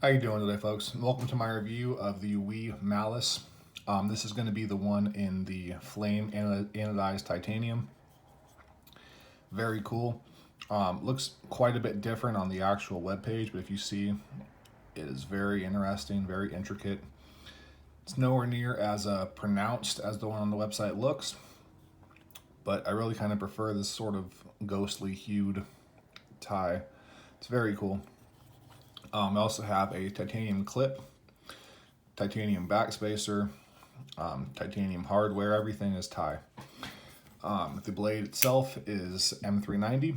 How you doing today, folks? Welcome to my review of the Malice. This is going to be the one in the flame anodized titanium. Very cool. Looks quite a bit different on the actual web page, but if you see, it is very interesting, very intricate. It's nowhere near as pronounced as the one on the website looks, but I really kind of prefer this sort of ghostly hued tie. It's very cool. I also have a titanium clip, titanium backspacer, titanium hardware, everything is tie. The blade itself is M390.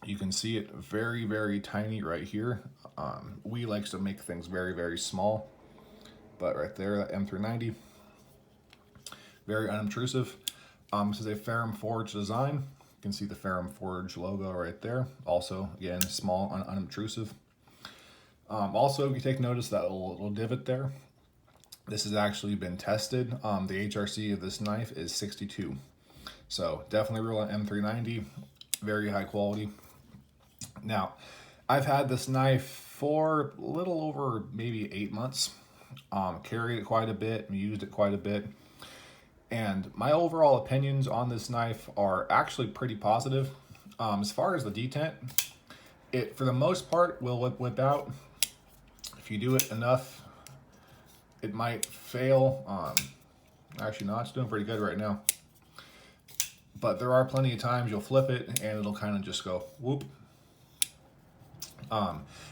You can see it very, very tiny right here. We likes to make things very, very small, but right there, that M390, very unobtrusive. This is a ferrum forged design. You can see the ferrum forge logo right there. Also, again, small, unobtrusive. Also, if you take notice that little divot there, this has actually been tested. The HRC of this knife is 62. So definitely real on M390, very high quality. Now, I've had this knife for a little over maybe 8 months. Carried it quite a bit, used it quite a bit. And my overall opinions on this knife are actually pretty positive. As far as the detent, it for the most part will whip out. If you do it enough, it might fail. Actually, no, it's doing pretty good right now. But there are plenty of times you'll flip it and it'll kind of just go whoop.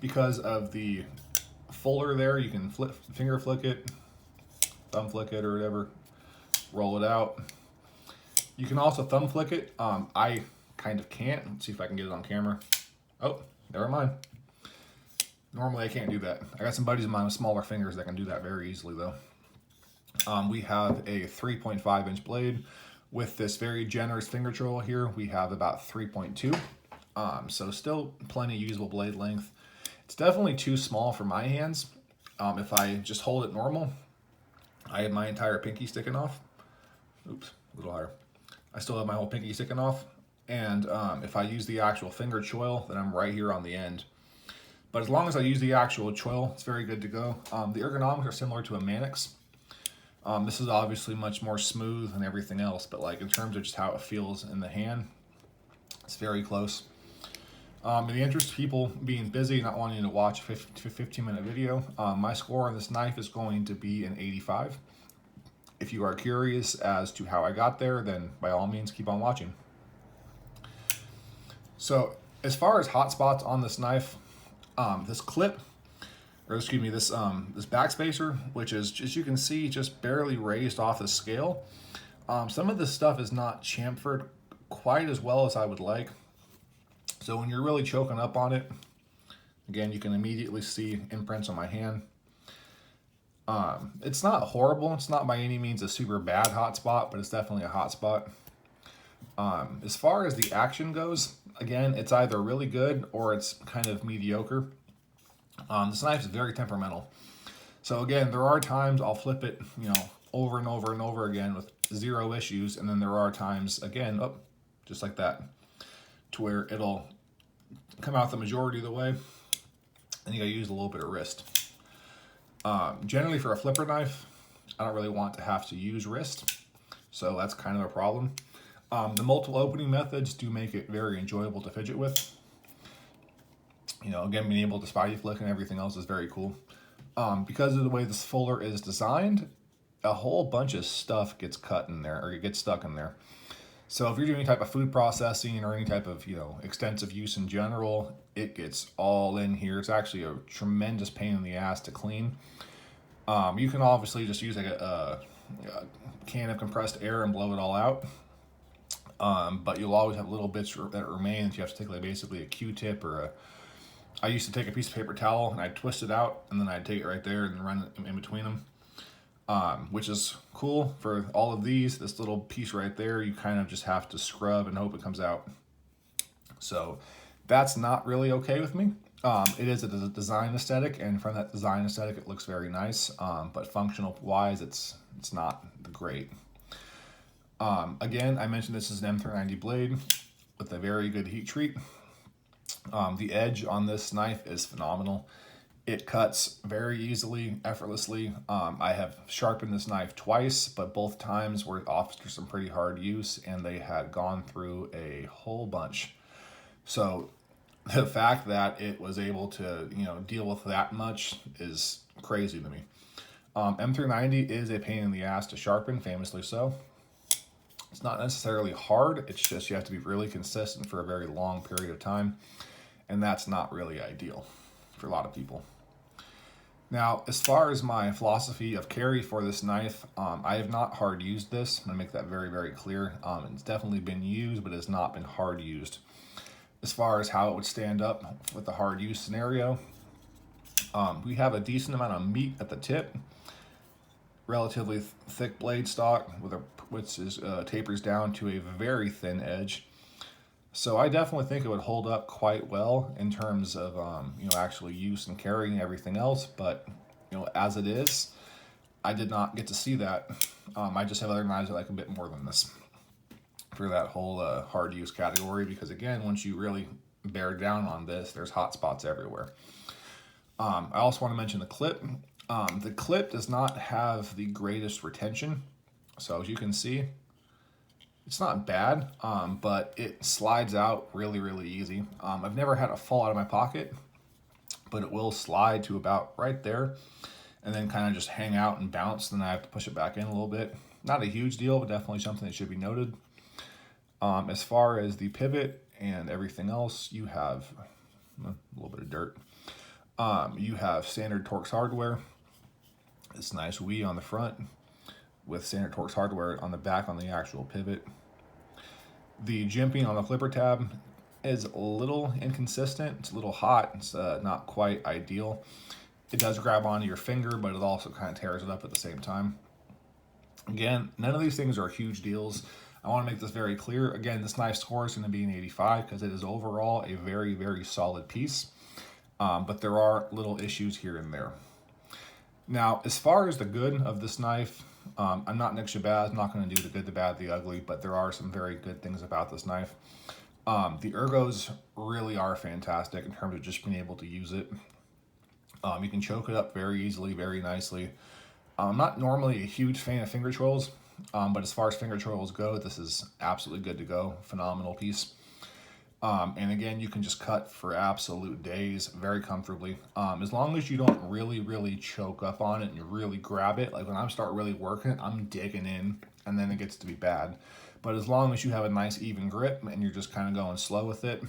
Because of the fuller there, you can finger flick it, thumb flick it or whatever, roll it out. You can also thumb flick it. I kind of can't. Let's see if I can get it on camera. Oh, never mind. Normally I can't do that. I got some buddies of mine with smaller fingers that can do that very easily though. We have a 3.5 inch blade. With this very generous finger choil here, we have about 3.2. So still plenty usable blade length. It's definitely too small for my hands. If I just hold it normal, I have my entire pinky sticking off. Oops, a little higher. I still have my whole pinky sticking off. And if I use the actual finger choil, then I'm right here on the end. But as long as I use the actual choil, it's very good to go. The ergonomics are similar to a Malice. This is obviously much more smooth than everything else, but like in terms of just how it feels in the hand, it's very close. In the interest of people being busy, not wanting to watch a 15-minute video, my score on this knife is going to be an 85. If you are curious as to how I got there, then by all means keep on watching. So as far as hot spots on this knife, this clip, or excuse me, this backspacer, which is, as you can see, just barely raised off the scale. Some of this stuff is not chamfered quite as well as I would like. So when you're really choking up on it, again, you can immediately see imprints on my hand. It's not horrible. It's not by any means a super bad hot spot, but it's definitely a hot spot. As far as the action goes, again, it's either really good or it's kind of mediocre. This knife is very temperamental. So again, there are times I'll flip it, over and over and over again with zero issues. And then there are times, again, just like that, to where it'll come out the majority of the way and you gotta use a little bit of wrist. Generally for a flipper knife, I don't really want to have to use wrist. So that's kind of a problem. The multiple opening methods do make it very enjoyable to fidget with. Again, being able to spidey flick and everything else is very cool. Because of the way this fuller is designed, a whole bunch of stuff gets cut in there, or it gets stuck in there. So if you're doing any type of food processing or any type of, extensive use in general, it gets all in here. It's actually a tremendous pain in the ass to clean. You can obviously just use like a can of compressed air and blow it all out. But you'll always have little bits that remain that you have to take like basically a Q-tip or I used to take a piece of paper towel and I'd twist it out and then I'd take it right there and run it in between them. Which is cool for all of these. This little piece right there, you kind of just have to scrub and hope it comes out. So that's not really okay with me. It is a design aesthetic, and from that design aesthetic, it looks very nice. But functional wise, it's not great. Again, I mentioned this is an M390 blade with a very good heat treat. The edge on this knife is phenomenal. It cuts very easily, effortlessly. I have sharpened this knife twice, but both times were off to some pretty hard use, and they had gone through a whole bunch. So the fact that it was able to, deal with that much is crazy to me. M390 is a pain in the ass to sharpen, famously so. It's not necessarily hard, it's just you have to be really consistent for a very long period of time, and that's not really ideal for a lot of people. Now, as far as my philosophy of carry for this knife, I have not hard used this. I'm going to make that very, very clear. It's definitely been used, but it's not been hard used. As far as how it would stand up with the hard use scenario, we have a decent amount of meat at the tip, relatively thick blade stock, which tapers down to a very thin edge. So I definitely think it would hold up quite well in terms of actually use and carrying everything else. But as it is, I did not get to see that. I just have other knives that like a bit more than this for that whole hard use category, because again, once you really bear down on this, there's hot spots everywhere. I also want to mention the clip. The clip does not have the greatest retention. So as you can see, it's not bad, but it slides out really, really easy. I've never had it fall out of my pocket, but it will slide to about right there and then kind of just hang out and bounce. Then I have to push it back in a little bit. Not a huge deal, but definitely something that should be noted. As far as the pivot and everything else, you have a little bit of dirt. You have standard Torx hardware. This nice WE on the front with standard Torx hardware on the back on the actual pivot. The jimping on the flipper tab is a little inconsistent. It's a little hot. It's not quite ideal. It does grab onto your finger, but it also kind of tears it up at the same time. Again, none of these things are huge deals. I want to make this very clear. Again, this knife score is going to be an 85 because it is overall a very, very solid piece. But there are little issues here and there. Now, as far as the good of this knife, I'm not Nick Shabazz. I'm not going to do the good, the bad, the ugly, but there are some very good things about this knife. The ergos really are fantastic in terms of just being able to use it. You can choke it up very easily, very nicely. I'm not normally a huge fan of finger trolls, but as far as finger trolls go, this is absolutely good to go. Phenomenal piece. And again, you can just cut for absolute days very comfortably. As long as you don't really, really choke up on it and you really grab it. Like when I start really working it, I'm digging in and then it gets to be bad. But as long as you have a nice even grip and you're just kind of going slow with it,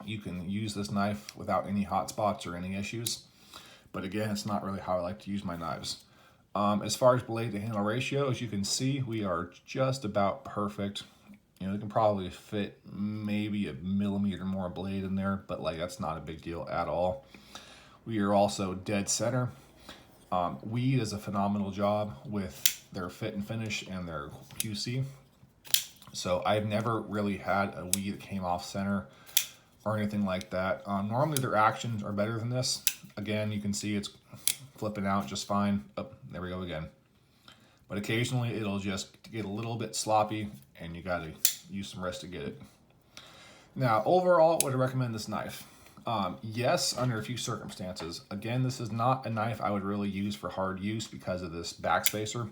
you can use this knife without any hot spots or any issues. But again, it's not really how I like to use my knives. As far as blade to handle ratio, as you can see, we are just about perfect. You can probably fit maybe a millimeter more blade in there, but like that's not a big deal at all. We are also dead center. WE does a phenomenal job with their fit and finish and their QC. So I've never really had a WE that came off center or anything like that. Normally their actions are better than this. Again, you can see it's flipping out just fine. Oh, there we go again. But occasionally it'll just get a little bit sloppy and you gotta use some wrist to get it. Now, overall, would I recommend this knife? Yes, under a few circumstances. Again, this is not a knife I would really use for hard use because of this backspacer.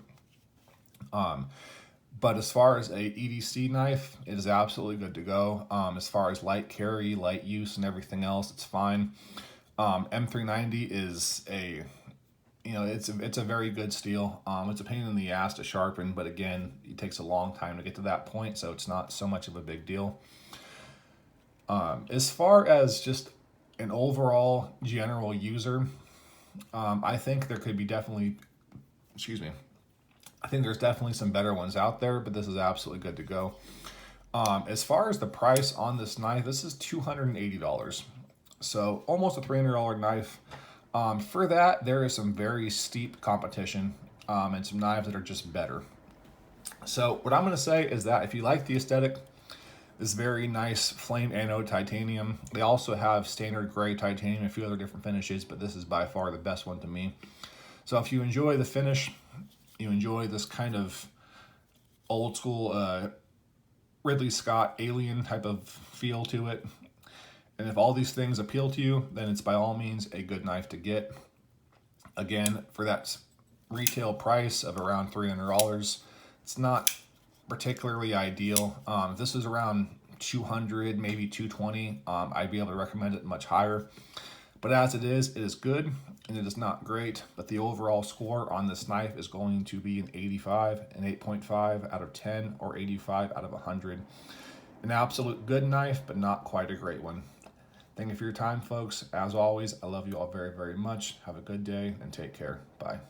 But as far as a EDC knife, it is absolutely good to go. As far as light carry, light use, and everything else, it's fine. M390 is a it's a very good steel. It's a pain in the ass to sharpen, but again, it takes a long time to get to that point, so it's not so much of a big deal. As far as just an overall general user, I think there could be definitely, I think there's definitely some better ones out there, but this is absolutely good to go. As far as the price on this knife, this is $280. So almost a $300 knife. For that, there is some very steep competition and some knives that are just better. So what I'm going to say is that if you like the aesthetic, this very nice flame anode titanium. They also have standard gray titanium, a few other different finishes, but this is by far the best one to me. So if you enjoy the finish, you enjoy this kind of old school Ridley Scott alien type of feel to it, And if all these things appeal to you, then it's by all means a good knife to get. Again, for that retail price of around $300, it's not particularly ideal. If this is around 200, maybe 220, I'd be able to recommend it much higher. But as it is good and it is not great. But the overall score on this knife is going to be an 85, an 8.5 out of 10, or 85 out of 100. An absolute good knife, but not quite a great one. Thank you for your time, folks. As always, I love you all very, very much. Have a good day and take care. Bye.